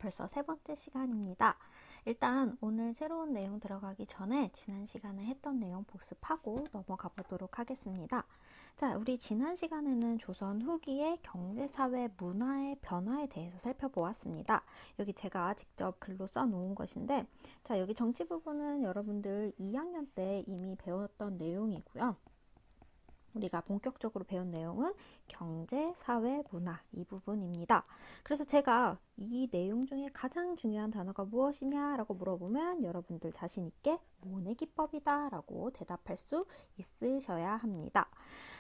벌써 세 번째 시간입니다. 일단 오늘 새로운 내용 들어가기 전에 지난 시간에 했던 내용 복습하고 넘어가 보도록 하겠습니다. 자, 우리 지난 시간에는 조선 후기의 경제, 사회, 문화의 변화에 대해서 살펴보았습니다. 여기 제가 직접 글로 써놓은 것인데, 자, 여기 정치 부분은 여러분들 2학년 때 이미 배웠던 내용이고요. 우리가 본격적으로 배운 내용은 경제, 사회, 문화 이 부분입니다. 그래서 제가 이 내용 중에 가장 중요한 단어가 무엇이냐라고 물어보면 여러분들 자신 있게 모내기법이다 라고 대답할 수 있으셔야 합니다.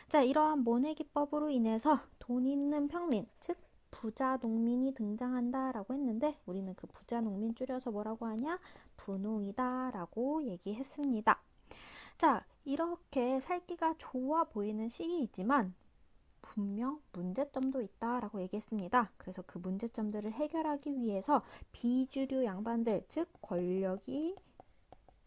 자, 이러한 모내기법으로 인해서 돈 있는 평민, 즉 부자 농민이 등장한다 라고 했는데 우리는 그 부자 농민 줄여서 뭐라고 하냐? 분홍이다 라고 얘기했습니다. 자, 이렇게 살기가 좋아 보이는 시기이지만 분명 문제점도 있다라고 얘기했습니다. 그래서 그 문제점들을 해결하기 위해서 비주류 양반들, 즉 권력이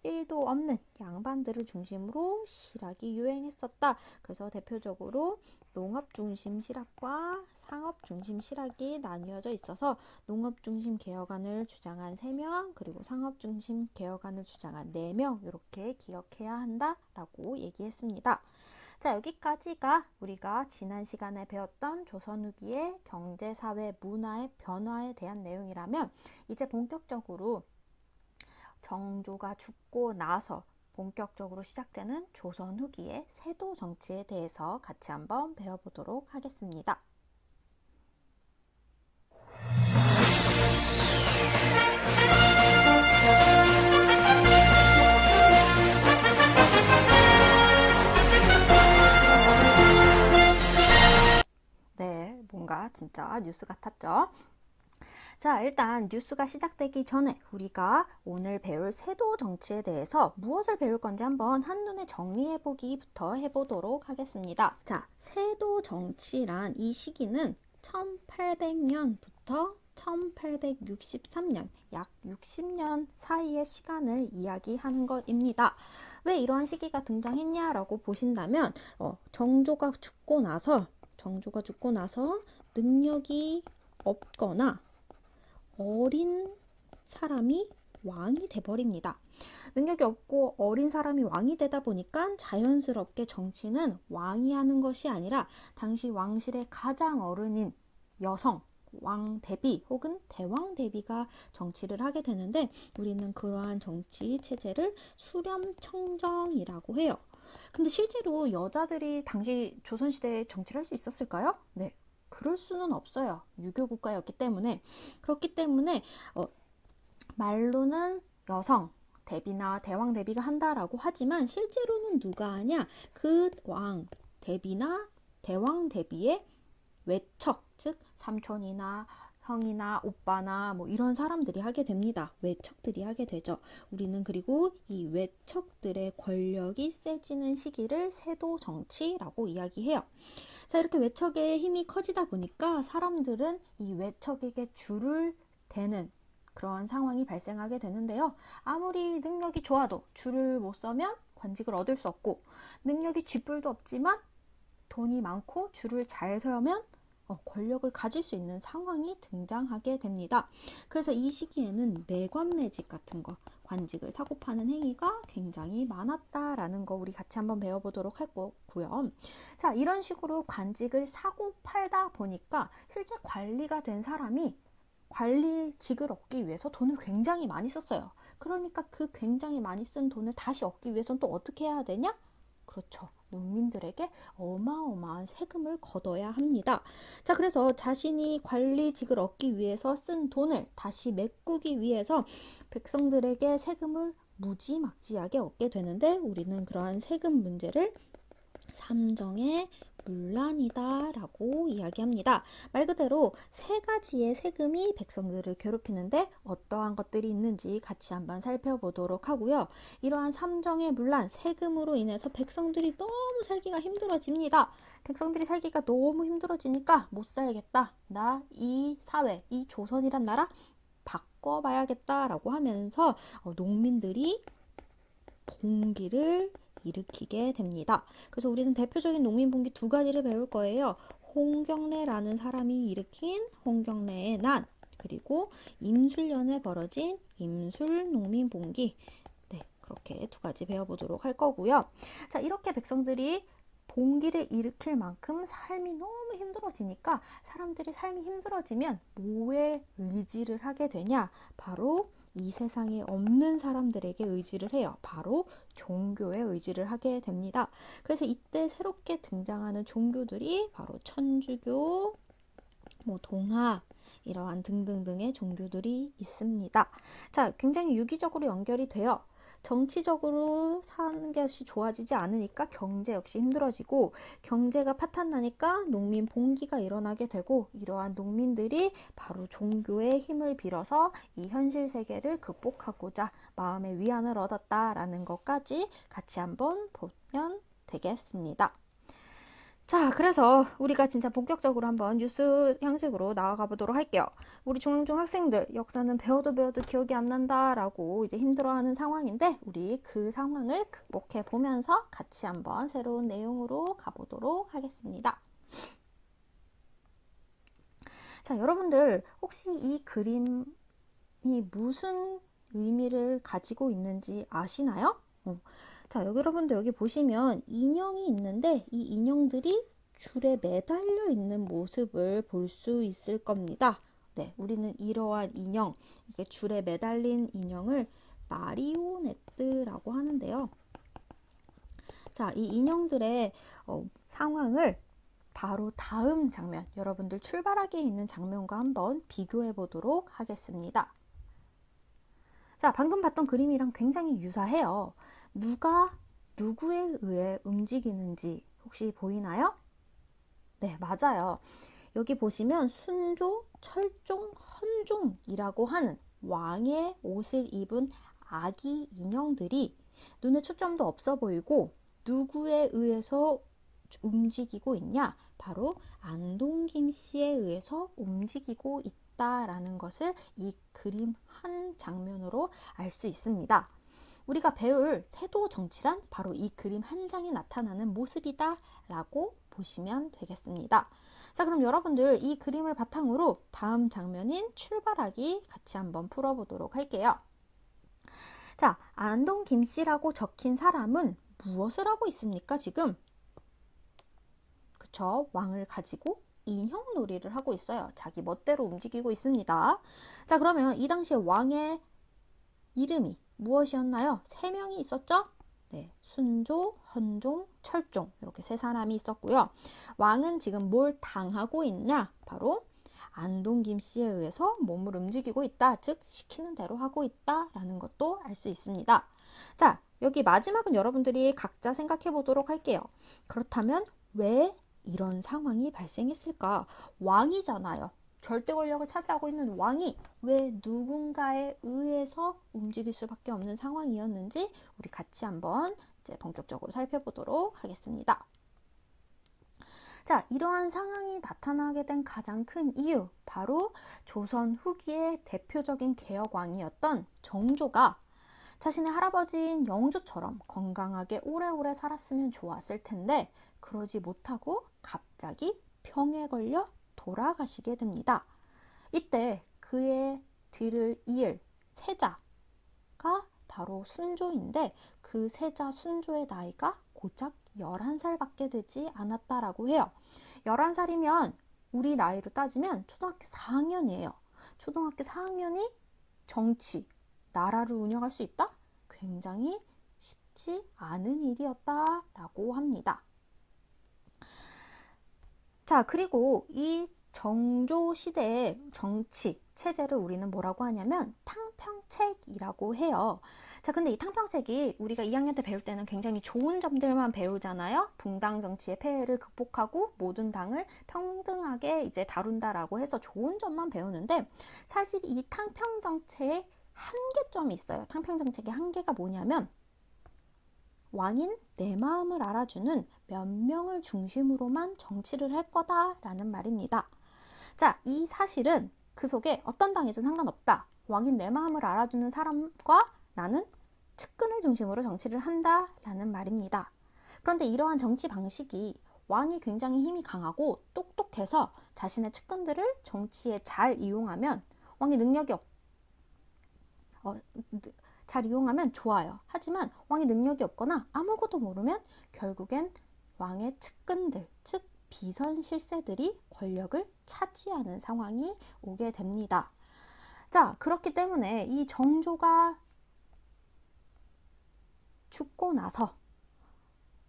1도 없는 양반들을 중심으로 실학이 유행했었다. 그래서 대표적으로 농업 중심 실학과 상업 중심 실학이 나뉘어져 있어서 농업 중심 개혁안을 주장한 3명, 그리고 상업 중심 개혁안을 주장한 4명 이렇게 기억해야 한다라고 얘기했습니다. 자, 여기까지가 우리가 지난 시간에 배웠던 조선 후기의 경제, 사회, 문화의 변화에 대한 내용이라면 이제 본격적으로 정조가 죽고 나서 본격적으로 시작되는 조선 후기의 세도 정치에 대해서 같이 한번 배워보도록 하겠습니다. 네, 뭔가 진짜 뉴스 같았죠? 자, 일단 뉴스가 시작되기 전에 우리가 오늘 배울 세도 정치에 대해서 무엇을 배울 건지 한번 한눈에 정리해보기부터 해보도록 하겠습니다. 자, 세도 정치란 이 시기는 1800년부터 1863년, 약 60년 사이의 시간을 이야기하는 것입니다. 왜 이러한 시기가 등장했냐라고 보신다면 정조가 죽고 나서 능력이 없거나 어린 사람이 왕이 돼버립니다. 능력이 없고 어린 사람이 왕이 되다 보니까 자연스럽게 정치는 왕이 하는 것이 아니라 당시 왕실의 가장 어른인 여성, 왕대비 혹은 대왕대비가 정치를 하게 되는데 우리는 그러한 정치 체제를 수렴청정이라고 해요. 근데 실제로 여자들이 당시 조선시대에 정치를 할 수 있었을까요? 네. 그럴 수는 없어요. 유교 국가였기 때문에. 그렇기 때문에 말로는 여성 대비나 대왕 대비가 한다라고 하지만 실제로는 누가 하냐? 그 왕 대비나 대왕 대비의 외척, 즉 삼촌이나 형이나 오빠나 뭐 이런 사람들이 하게 됩니다. 외척들이 하게 되죠. 우리는 그리고 이 외척들의 권력이 세지는 시기를 세도 정치라고 이야기해요. 자, 이렇게 외척의 힘이 커지다 보니까 사람들은 이 외척에게 줄을 대는 그런 상황이 발생하게 되는데요. 아무리 능력이 좋아도 줄을 못 서면 관직을 얻을 수 없고 능력이 쥐뿔도 없지만 돈이 많고 줄을 잘 서면 권력을 가질 수 있는 상황이 등장하게 됩니다. 그래서 이 시기에는 매관매직 같은 거, 관직을 사고 파는 행위가 굉장히 많았다라는 거 우리 같이 한번 배워보도록 할 거고요. 자, 이런 식으로 관직을 사고 팔다 보니까 실제 관리가 된 사람이 관리직을 얻기 위해서 돈을 굉장히 많이 썼어요. 그러니까 그 굉장히 많이 쓴 돈을 다시 얻기 위해서는 또 어떻게 해야 되냐? 그렇죠. 농민들에게 어마어마한 세금을 걷어야 합니다. 자, 그래서 자신이 관리직을 얻기 위해서 쓴 돈을 다시 메꾸기 위해서 백성들에게 세금을 무지막지하게 얻게 되는데 우리는 그러한 세금 문제를 삼정의 문란이다 라고 이야기합니다. 말 그대로 세 가지의 세금이 백성들을 괴롭히는데 어떠한 것들이 있는지 같이 한번 살펴보도록 하고요. 이러한 삼정의 문란, 세금으로 인해서 백성들이 너무 살기가 힘들어집니다. 백성들이 살기가 너무 힘들어지니까 못 살겠다. 나 이 사회, 이 조선이란 나라 바꿔봐야겠다 라고 하면서 농민들이 봉기를 일으키게 됩니다. 그래서 우리는 대표적인 농민봉기 2가지를 배울 거예요. 홍경래라는 사람이 일으킨 홍경래의 난, 그리고 임술년에 벌어진 임술농민봉기. 네, 그렇게 두 가지 배워보도록 할 거고요. 자, 이렇게 백성들이 봉기를 일으킬 만큼 삶이 너무 힘들어지니까 사람들이 삶이 힘들어지면 뭐에 의지를 하게 되냐? 바로 이 세상에 없는 사람들에게 의지를 해요. 바로 종교에 의지를 하게 됩니다. 그래서 이때 새롭게 등장하는 종교들이 바로 천주교, 동학, 이러한 등등등의 종교들이 있습니다. 자, 굉장히 유기적으로 연결이 돼요. 정치적으로 사는 것이 좋아지지 않으니까 경제 역시 힘들어지고, 경제가 파탄나니까 농민 봉기가 일어나게 되고, 이러한 농민들이 바로 종교의 힘을 빌어서 이 현실 세계를 극복하고자 마음의 위안을 얻었다라는 것까지 같이 한번 보면 되겠습니다. 자, 그래서 우리가 진짜 본격적으로 한번 뉴스 형식으로 나아가 보도록 할게요. 우리 중학생 학생들 역사는 배워도 기억이 안 난다라고 이제 힘들어하는 상황인데, 우리 그 상황을 극복해 보면서 같이 한번 새로운 내용으로 가보도록 하겠습니다. 자, 여러분들 혹시 이 그림이 무슨 의미를 가지고 있는지 아시나요? 자, 여러분들 여기 보시면 인형이 있는데 이 인형들이 줄에 매달려 있는 모습을 볼 수 있을 겁니다. 네, 우리는 이러한 인형, 이게 줄에 매달린 인형을 마리오네트라고 하는데요. 자, 이 인형들의 상황을 바로 다음 장면, 여러분들 출발하기에 있는 장면과 한번 비교해 보도록 하겠습니다. 자, 방금 봤던 그림이랑 굉장히 유사해요. 누가 누구에 의해 움직이는지 혹시 보이나요? 네, 맞아요. 여기 보시면 순조, 철종, 헌종이라고 하는 왕의 옷을 입은 아기 인형들이 눈에 초점도 없어 보이고 누구에 의해서 움직이고 있냐? 바로 안동김 씨에 의해서 움직이고 있다라는 것을 이 그림 한 장면으로 알 수 있습니다. 우리가 배울 태도 정치란 바로 이 그림 한 장에 나타나는 모습이다 라고 보시면 되겠습니다. 자, 그럼 여러분들 이 그림을 바탕으로 다음 장면인 출발하기 같이 한번 풀어보도록 할게요. 자, 안동 김씨라고 적힌 사람은 무엇을 하고 있습니까, 지금? 그쵸, 왕을 가지고 인형놀이를 하고 있어요. 자기 멋대로 움직이고 있습니다. 자, 그러면 이 당시에 왕의 이름이 무엇이었나요? 세 명이 있었죠? 네, 순조, 헌종, 철종, 이렇게 세 사람이 있었고요. 왕은 지금 뭘 당하고 있냐? 바로 안동 김씨에 의해서 몸을 움직이고 있다, 즉 시키는 대로 하고 있다라는 것도 알 수 있습니다. 자, 여기 마지막은 여러분들이 각자 생각해 보도록 할게요. 그렇다면 왜 이런 상황이 발생했을까? 왕이잖아요. 절대 권력을 차지하고 있는 왕이 왜 누군가에 의해서 움직일 수밖에 없는 상황이었는지 우리 같이 한번 이제 본격적으로 살펴보도록 하겠습니다. 자, 이러한 상황이 나타나게 된 가장 큰 이유, 바로 조선 후기의 대표적인 개혁왕이었던 정조가 자신의 할아버지인 영조처럼 건강하게 오래오래 살았으면 좋았을 텐데 그러지 못하고 갑자기 병에 걸려 돌아가시게 됩니다. 이때 그의 뒤를 이을 세자가 바로 순조인데 그 세자 순조의 나이가 고작 11살밖에 되지 않았다라고 해요. 11살이면 우리 나이로 따지면 초등학교 4학년이에요. 초등학교 4학년이 정치, 나라를 운영할 수 있다? 굉장히 쉽지 않은 일이었다라고 합니다. 자, 그리고 이 정조 시대의 정치 체제를 우리는 뭐라고 하냐면 탕평책이라고 해요. 자, 근데 이 탕평책이 우리가 2학년 때 배울 때는 굉장히 좋은 점들만 배우잖아요. 붕당 정치의 폐해를 극복하고 모든 당을 평등하게 이제 다룬다라고 해서 좋은 점만 배우는데, 사실 이 탕평 정책의 한계점이 있어요. 탕평 정책의 한계가 뭐냐면 왕인 내 마음을 알아주는 몇 명을 중심으로만 정치를 할 거다라는 말입니다. 자, 이 사실은 그 속에 어떤 당이든 상관없다. 왕인 내 마음을 알아주는 사람과 나는 측근을 중심으로 정치를 한다라는 말입니다. 그런데 이러한 정치 방식이 왕이 굉장히 힘이 강하고 똑똑해서 자신의 측근들을 정치에 잘 이용하면 왕이 능력이 잘 이용하면 좋아요. 하지만 왕이 능력이 없거나 아무것도 모르면 결국엔 왕의 측근들, 즉 비선 실세들이 권력을 차지하는 상황이 오게 됩니다. 자, 그렇기 때문에 이 정조가 죽고 나서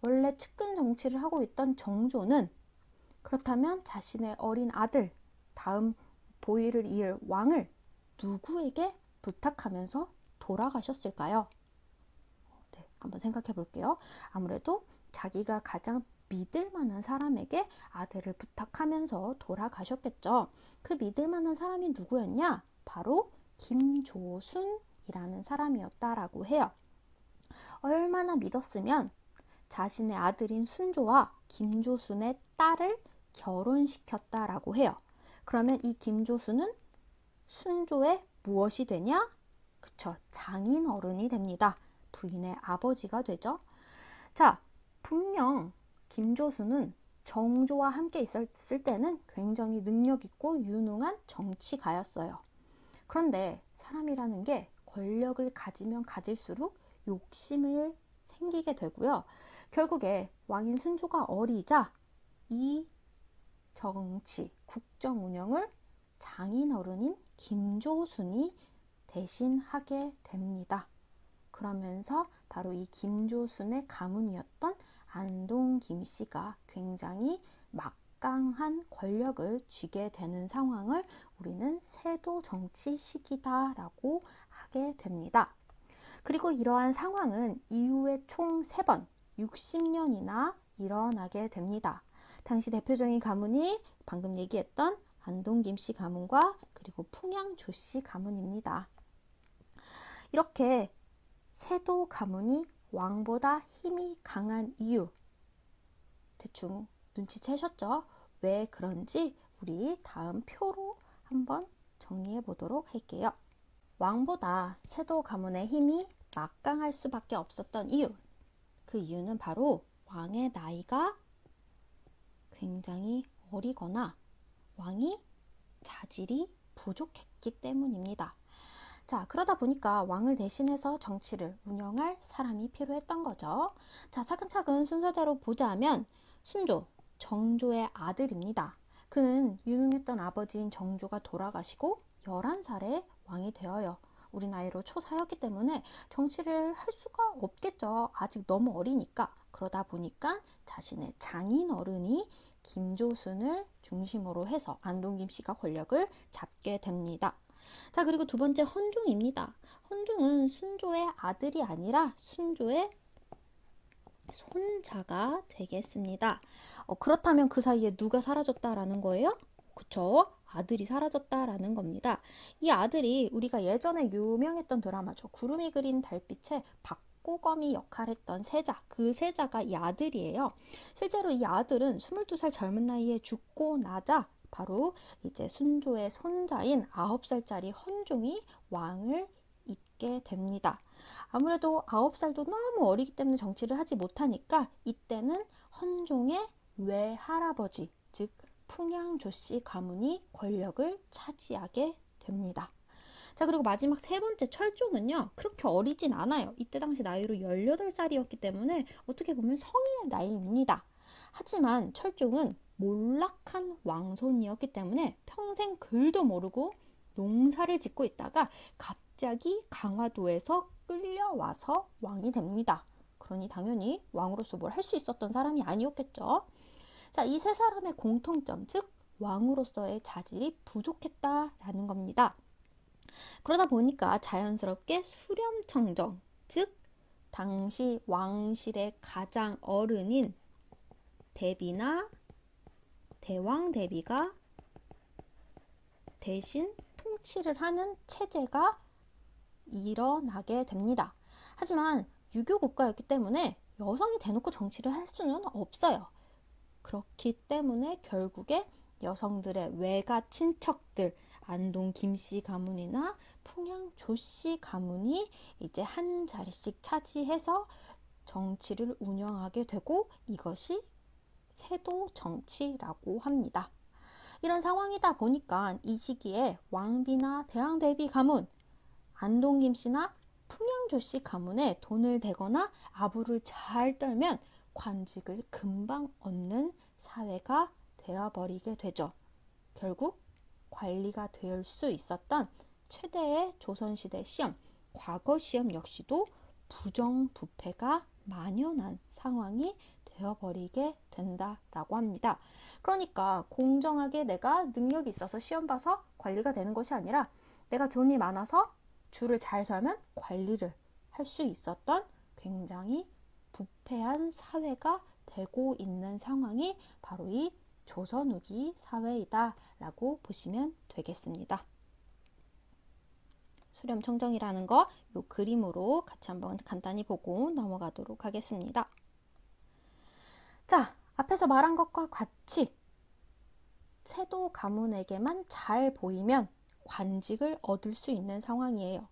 원래 측근 정치를 하고 있던 정조는 그렇다면 자신의 어린 아들, 다음 보위를 이을 왕을 누구에게 부탁하면서 돌아가셨을까요? 네, 한번 생각해 볼게요. 아무래도 자기가 가장 믿을 만한 사람에게 아들을 부탁하면서 돌아가셨겠죠. 그 믿을 만한 사람이 누구였냐? 바로 김조순이라는 사람이었다라고 해요. 얼마나 믿었으면 자신의 아들인 순조와 김조순의 딸을 결혼시켰다라고 해요. 그러면 이 김조순은 순조의 무엇이 되냐? 그쵸, 장인어른이 됩니다. 부인의 아버지가 되죠. 자, 분명 김조순은 정조와 함께 있었을 때는 굉장히 능력 있고 유능한 정치가였어요. 그런데 사람이라는 게 권력을 가지면 가질수록 욕심을 생기게 되고요. 결국에 왕인 순조가 어리자 이 정치, 국정 운영을 장인어른인 김조순이 대신하게 됩니다. 그러면서 바로 이 김조순의 가문이었던 안동 김씨가 굉장히 막강한 권력을 쥐게 되는 상황을 우리는 세도 정치 시기다라고 하게 됩니다. 그리고 이러한 상황은 이후에 총 3번, 60년이나 일어나게 됩니다. 당시 대표적인 가문이 방금 얘기했던 안동 김씨 가문과 그리고 풍양 조씨 가문입니다. 이렇게 세도 가문이 왕보다 힘이 강한 이유 대충 눈치채셨죠? 왜 그런지 우리 다음 표로 한번 정리해 보도록 할게요. 왕보다 세도 가문의 힘이 막강할 수밖에 없었던 이유, 그 이유는 바로 왕의 나이가 굉장히 어리거나 왕이 자질이 부족했기 때문입니다. 자, 그러다 보니까 왕을 대신해서 정치를 운영할 사람이 필요했던 거죠. 자, 차근차근 순서대로 보자면 순조, 정조의 아들입니다. 그는 유능했던 아버지인 정조가 돌아가시고 11살에 왕이 되어요. 우리 나이로 초사였기 때문에 정치를 할 수가 없겠죠. 아직 너무 어리니까. 그러다 보니까 자신의 장인어른이 김조순을 중심으로 해서 안동 김씨가 권력을 잡게 됩니다. 자, 그리고 두 번째 헌종입니다. 헌종은 순조의 아들이 아니라 순조의 손자가 되겠습니다. 그렇다면 그 사이에 누가 사라졌다라는 거예요? 그쵸? 아들이 사라졌다라는 겁니다. 이 아들이 우리가 예전에 유명했던 드라마죠. 구름이 그린 달빛에 박고검이 역할했던 세자, 그 세자가 이 아들이에요. 실제로 이 아들은 22살 젊은 나이에 죽고 나자 바로 이제 순조의 손자인 9살짜리 헌종이 왕을 잇게 됩니다. 아무래도 9살도 너무 어리기 때문에 정치를 하지 못하니까 이때는 헌종의 외할아버지, 즉 풍양조씨 가문이 권력을 차지하게 됩니다. 자, 그리고 마지막 세 번째 철종은요, 그렇게 어리진 않아요. 이때 당시 나이로 18살이었기 때문에 어떻게 보면 성인의 나이입니다. 하지만 철종은 몰락한 왕손이었기 때문에 평생 글도 모르고 농사를 짓고 있다가 갑자기 강화도에서 끌려와서 왕이 됩니다. 그러니 당연히 왕으로서 뭘 할 수 있었던 사람이 아니었겠죠. 자, 이 세 사람의 공통점, 즉 왕으로서의 자질이 부족했다라는 겁니다. 그러다 보니까 자연스럽게 수렴청정, 즉 당시 왕실의 가장 어른인 대비나 대왕 대비가 대신 통치를 하는 체제가 일어나게 됩니다. 하지만 유교 국가였기 때문에 여성이 대놓고 정치를 할 수는 없어요. 그렇기 때문에 결국에 여성들의 외가 친척들, 안동 김씨 가문이나 풍양 조씨 가문이 이제 한 자리씩 차지해서 정치를 운영하게 되고 이것이 세도 정치라고 합니다. 이런 상황이다 보니까 이 시기에 왕비나 대왕대비 가문, 안동김 씨나 풍양조 씨 가문에 돈을 대거나 아부를 잘 떨면 관직을 금방 얻는 사회가 되어버리게 되죠. 결국 관리가 될 수 있었던 최대의 조선시대 시험, 과거 시험 역시도 부정부패가 만연한 상황이 되어버리게 된다라고 합니다. 그러니까 공정하게 내가 능력이 있어서 시험 봐서 관리가 되는 것이 아니라 내가 돈이 많아서 줄을 잘 서면 관리를 할 수 있었던 굉장히 부패한 사회가 되고 있는 상황이 바로 이 조선 후기 사회이다 라고 보시면 되겠습니다. 수렴청정이라는 거 이 그림으로 같이 한번 간단히 보고 넘어가도록 하겠습니다. 자, 앞에서 말한 것과 같이 세도 가문에게만 잘 보이면 관직을 얻을 수 있는 상황이에요.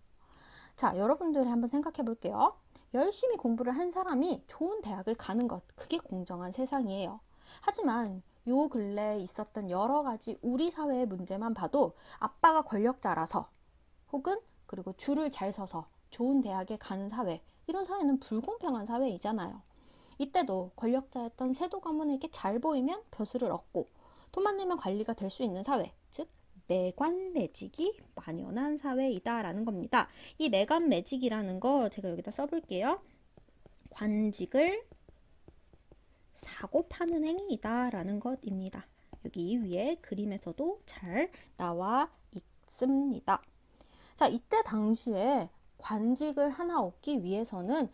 자, 여러분들이 한번 생각해 볼게요. 열심히 공부를 한 사람이 좋은 대학을 가는 것, 그게 공정한 세상이에요. 하지만 요 근래에 있었던 여러 가지 우리 사회의 문제만 봐도 아빠가 권력자라서 혹은 그리고 줄을 잘 서서 좋은 대학에 가는 사회, 이런 사회는 불공평한 사회이잖아요. 이때도 권력자였던 세도 가문에게 잘 보이면 벼슬을 얻고 돈만 내면 관리가 될 수 있는 사회, 즉 매관매직이 만연한 사회이다라는 겁니다. 이 매관매직이라는 거 제가 여기다 써볼게요. 관직을 사고 파는 행위이다라는 것입니다. 여기 위에 그림에서도 잘 나와 있습니다. 자, 이때 당시에 관직을 하나 얻기 위해서는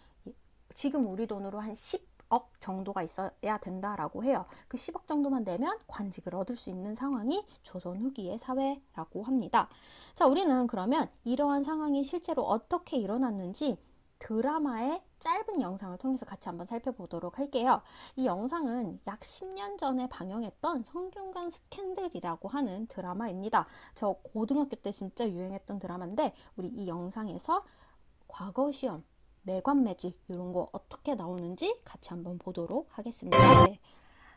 지금 우리 돈으로 한 10억 정도가 있어야 된다라고 해요. 그 10억 정도만 내면 관직을 얻을 수 있는 상황이 조선 후기의 사회라고 합니다. 자, 우리는 그러면 이러한 상황이 실제로 어떻게 일어났는지 드라마의 짧은 영상을 통해서 같이 한번 살펴보도록 할게요. 이 영상은 약 10년 전에 방영했던 성균관 스캔들이라고 하는 드라마입니다. 저 고등학교 때 진짜 유행했던 드라마인데 우리 이 영상에서 과거 시험, 매관매직 이런 거 어떻게 나오는지 같이 한번 보도록 하겠습니다. 네.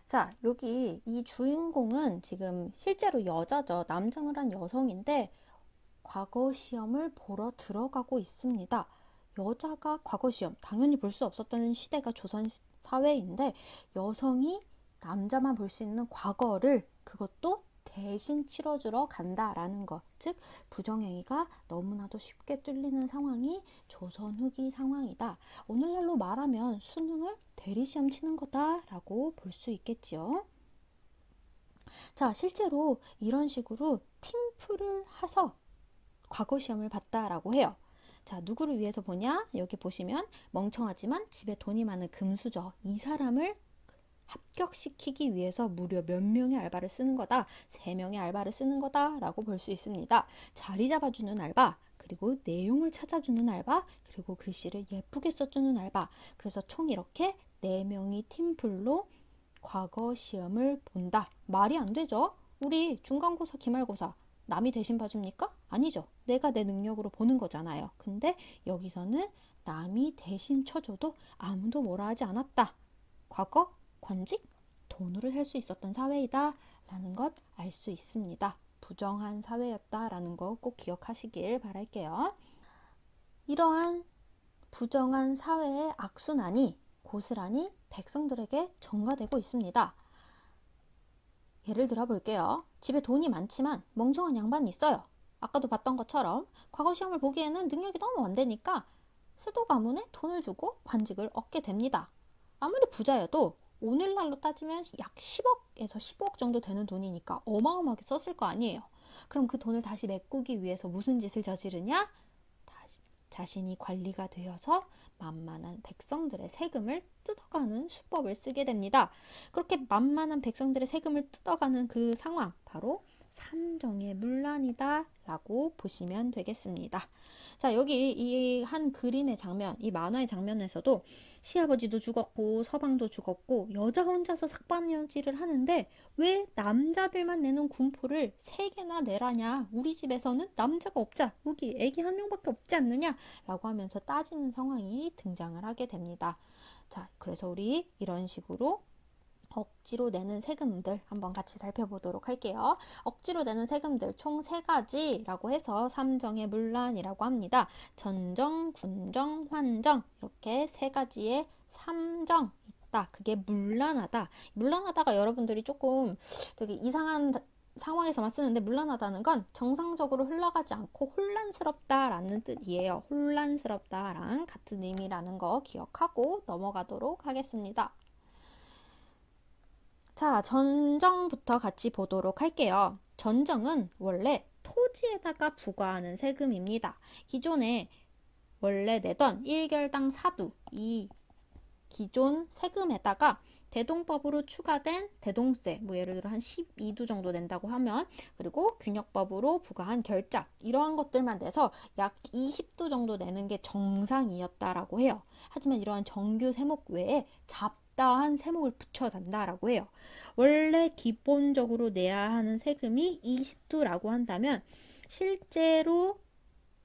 자, 여기 이 주인공은 지금 실제로 여자죠. 남장을 한 여성인데 과거 시험을 보러 들어가고 있습니다. 여자가 과거 시험, 당연히 볼 수 없었던 시대가 조선 사회인데 여성이 남자만 볼 수 있는 과거를 그것도 대신 치러주러 간다라는 것, 즉 부정행위가 너무나도 쉽게 뚫리는 상황이 조선 후기 상황이다. 오늘날로 말하면 수능을 대리시험 치는 거다라고 볼 수 있겠지요. 자, 실제로 이런 식으로 팀플을 해서 과거 시험을 봤다라고 해요. 자, 누구를 위해서 보냐? 여기 보시면 멍청하지만 집에 돈이 많은 금수저, 이 사람을 합격시키기 위해서 무려 몇 명의 알바를 쓰는 거다, 3명의 알바를 쓰는 거다 라고 볼 수 있습니다. 자리 잡아주는 알바, 그리고 내용을 찾아주는 알바, 그리고 글씨를 예쁘게 써주는 알바. 그래서 총 이렇게 4명이 팀플로 과거 시험을 본다. 말이 안 되죠? 우리 중간고사, 기말고사 남이 대신 봐줍니까? 아니죠. 내가 내 능력으로 보는 거잖아요. 근데 여기서는 남이 대신 쳐줘도 아무도 뭐라 하지 않았다. 과거 관직 돈으로 살 수 있었던 사회이다 라는 것 알 수 있습니다. 부정한 사회였다 라는 거 꼭 기억하시길 바랄게요. 이러한 부정한 사회의 악순환이 고스란히 백성들에게 전가되고 있습니다. 예를 들어 볼게요. 집에 돈이 많지만 멍청한 양반이 있어요. 아까도 봤던 것처럼 과거 시험을 보기에는 능력이 너무 안 되니까 세도 가문에 돈을 주고 관직을 얻게 됩니다. 아무리 부자여도 오늘날로 따지면 약 10억에서 15억 정도 되는 돈이니까 어마어마하게 썼을 거 아니에요. 그럼 그 돈을 다시 메꾸기 위해서 무슨 짓을 저지르냐? 자신이 관리가 되어서 만만한 백성들의 세금을 뜯어가는 수법을 쓰게 됩니다. 그렇게 만만한 백성들의 세금을 뜯어가는 그 상황, 바로 삼정의 문란이다 라고 보시면 되겠습니다. 자, 여기 이 한 그림의 장면, 이 만화의 장면에서도 시아버지도 죽었고 서방도 죽었고 여자 혼자서 삭발여지를 하는데 왜 남자들만 내는 군포를 3개나 내라냐? 우리 집에서는 남자가 없자, 여기 애기 1명밖에 없지 않느냐? 라고 하면서 따지는 상황이 등장을 하게 됩니다. 자, 그래서 우리 이런 식으로 억지로 내는 세금들 한번 같이 살펴보도록 할게요. 억지로 내는 세금들 총 3가지라고 해서 삼정의 문란이라고 합니다. 전정, 군정, 환정 이렇게 3가지의 삼정 있다. 그게 문란하다. 문란하다가 여러분들이 조금 되게 이상한 상황에서만 쓰는데 문란하다는 건 정상적으로 흘러가지 않고 혼란스럽다라는 뜻이에요. 혼란스럽다랑 같은 의미라는 거 기억하고 넘어가도록 하겠습니다. 자, 전정부터 같이 보도록 할게요. 전정은 원래 토지에다가 부과하는 세금입니다. 기존에 원래 내던 1결당 사두, 이 기존 세금에다가 대동법으로 추가된 대동세, 뭐 예를 들어 한 12두 정도 낸다고 하면, 그리고 균역법으로 부과한 결작, 이러한 것들만 내서 약 20두 정도 내는 게 정상이었다라고 해요. 하지만 이러한 정규 세목 외에 잡다한 세목을 붙여단다라고 해요. 원래 기본적으로 내야 하는 세금이 20두라고 한다면 실제로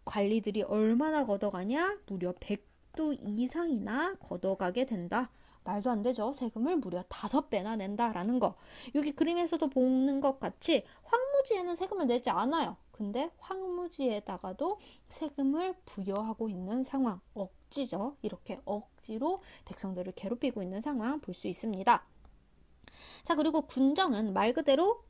관리들이 얼마나 걷어가냐? 무려 100두 이상이나 걷어가게 된다. 말도 안 되죠. 세금을 무려 5배나 낸다라는 거. 여기 그림에서도 보는 것 같이 황무지에는 세금을 내지 않아요. 근데 황무지에다가도 세금을 부여하고 있는 상황. 억지죠. 이렇게 억지로 백성들을 괴롭히고 있는 상황 볼 수 있습니다. 자, 그리고 군정은 말 그대로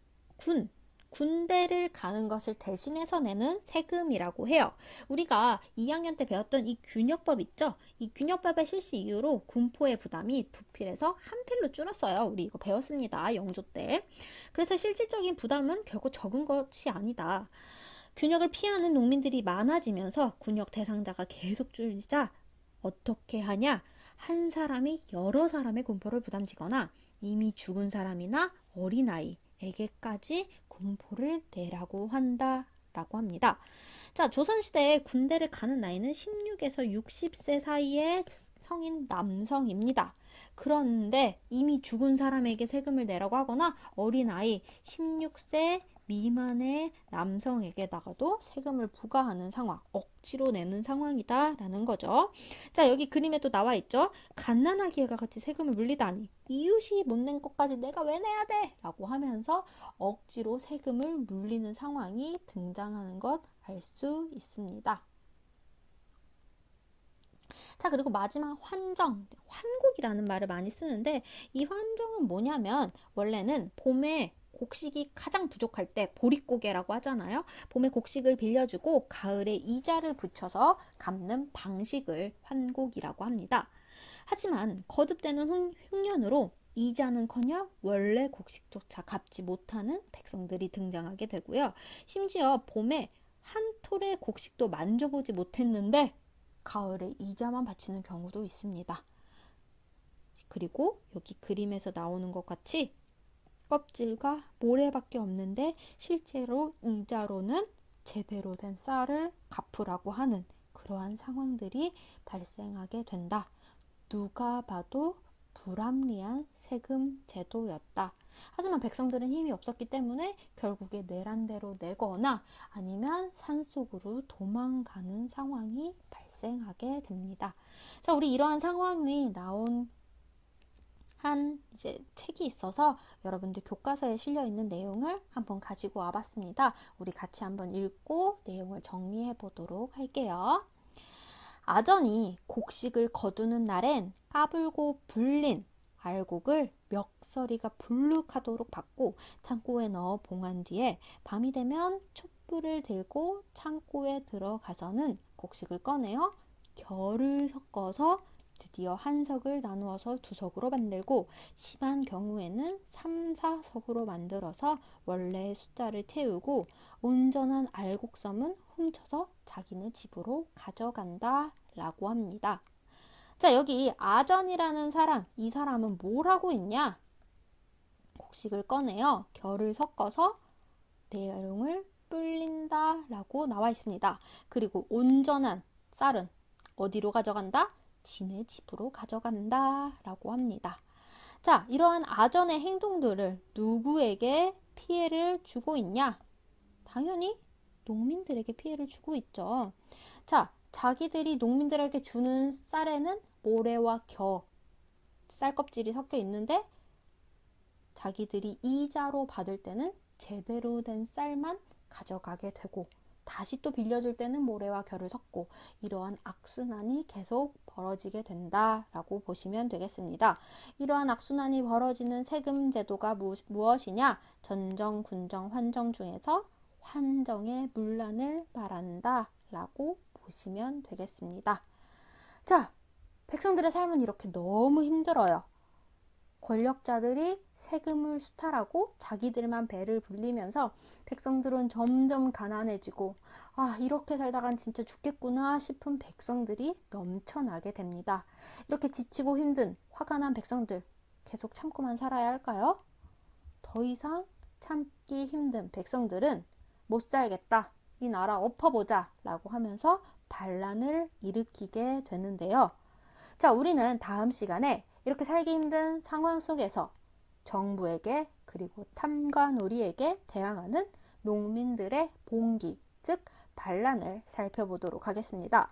군대를 가는 것을 대신해서 내는 세금이라고 해요. 우리가 2학년 때 배웠던 이 균역법 있죠? 이 균역법의 실시 이후로 군포의 부담이 2필에서 1필로 줄었어요. 우리 이거 배웠습니다. 영조 때. 그래서 실질적인 부담은 결코 적은 것이 아니다. 균역을 피하는 농민들이 많아지면서 군역 대상자가 계속 줄자 어떻게 하냐? 한 사람이 여러 사람의 군포를 부담지거나 이미 죽은 사람이나 어린아이에게까지 군포를 내라고 한다라고 합니다. 자, 조선시대에 군대를 가는 나이는 16에서 60세 사이의 성인 남성입니다. 그런데 이미 죽은 사람에게 세금을 내라고 하거나 어린아이 16세 미만의 남성에게다가도 세금을 부과하는 상황, 억지로 내는 상황이다라는 거죠. 자, 여기 그림에 또 나와 있죠. 갓난아기가 같이 세금을 물리다니 이웃이 못 낸 것까지 내가 왜 내야 돼? 라고 하면서 억지로 세금을 물리는 상황이 등장하는 것 알 수 있습니다. 자, 그리고 마지막 환정, 환곡이라는 말을 많이 쓰는데 이 환정은 뭐냐면 원래는 봄에 곡식이 가장 부족할 때 보릿고개라고 하잖아요. 봄에 곡식을 빌려주고 가을에 이자를 붙여서 갚는 방식을 환곡이라고 합니다. 하지만 거듭되는 흉년으로 이자는커녕 원래 곡식조차 갚지 못하는 백성들이 등장하게 되고요. 심지어 봄에 한 톨의 곡식도 만져보지 못했는데 가을에 이자만 바치는 경우도 있습니다. 그리고 여기 그림에서 나오는 것 같이 껍질과 모래밖에 없는데 실제로 이자로는 제대로 된 쌀을 갚으라고 하는 그러한 상황들이 발생하게 된다. 누가 봐도 불합리한 세금 제도였다. 하지만 백성들은 힘이 없었기 때문에 결국에 내란 대로 내거나 아니면 산속으로 도망가는 상황이 발생하게 됩니다. 자, 우리 이러한 상황이 나온 한 이제 책이 있어서 여러분들 교과서에 실려 있는 내용을 한번 가지고 와봤습니다. 우리 같이 한번 읽고 내용을 정리해 보도록 할게요. 아전이 곡식을 거두는 날엔 까불고 불린 알곡을 멱서리가 불룩하도록 받고 창고에 넣어 봉한 뒤에 밤이 되면 촛불을 들고 창고에 들어가서는 곡식을 꺼내어 결을 섞어서 드디어 한 석을 나누어서 2석으로 만들고 심한 경우에는 3, 4석으로 만들어서 원래의 숫자를 채우고 온전한 알곡섬은 훔쳐서 자기네 집으로 가져간다 라고 합니다. 자, 여기 아전이라는 사람, 이 사람은 뭘 하고 있냐? 곡식을 꺼내어 결을 섞어서 내용을 불린다 라고 나와 있습니다. 그리고 온전한 쌀은 어디로 가져간다? 지네 집으로 가져간다 라고 합니다. 자, 이러한 아전의 행동들을 누구에게 피해를 주고 있냐? 당연히 농민들에게 피해를 주고 있죠. 자, 자기들이 농민들에게 주는 쌀에는 모래와 쌀껍질이 섞여 있는데 자기들이 이자로 받을 때는 제대로 된 쌀만 가져가게 되고 다시 또 빌려줄 때는 모래와 결을 섞고 이러한 악순환이 계속 벌어지게 된다라고 보시면 되겠습니다. 이러한 악순환이 벌어지는 세금 제도가 무엇이냐? 전정, 군정, 환정 중에서 환정의 문란을 말한다 라고 보시면 되겠습니다. 자, 백성들의 삶은 이렇게 너무 힘들어요. 권력자들이 세금을 수탈하고 자기들만 배를 불리면서 백성들은 점점 가난해지고 이렇게 살다간 진짜 죽겠구나 싶은 백성들이 넘쳐나게 됩니다. 이렇게 지치고 힘든 화가 난 백성들 계속 참고만 살아야 할까요? 더 이상 참기 힘든 백성들은 못 살겠다. 이 나라 엎어보자 라고 하면서 반란을 일으키게 되는데요. 자, 우리는 다음 시간에 이렇게 살기 힘든 상황 속에서 정부에게 그리고 탐관오리에게 대항하는 농민들의 봉기, 즉 반란을 살펴보도록 하겠습니다.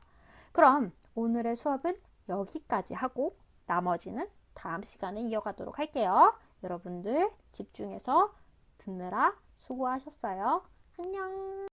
그럼 오늘의 수업은 여기까지 하고 나머지는 다음 시간에 이어가도록 할게요. 여러분들 집중해서 듣느라 수고하셨어요. 안녕.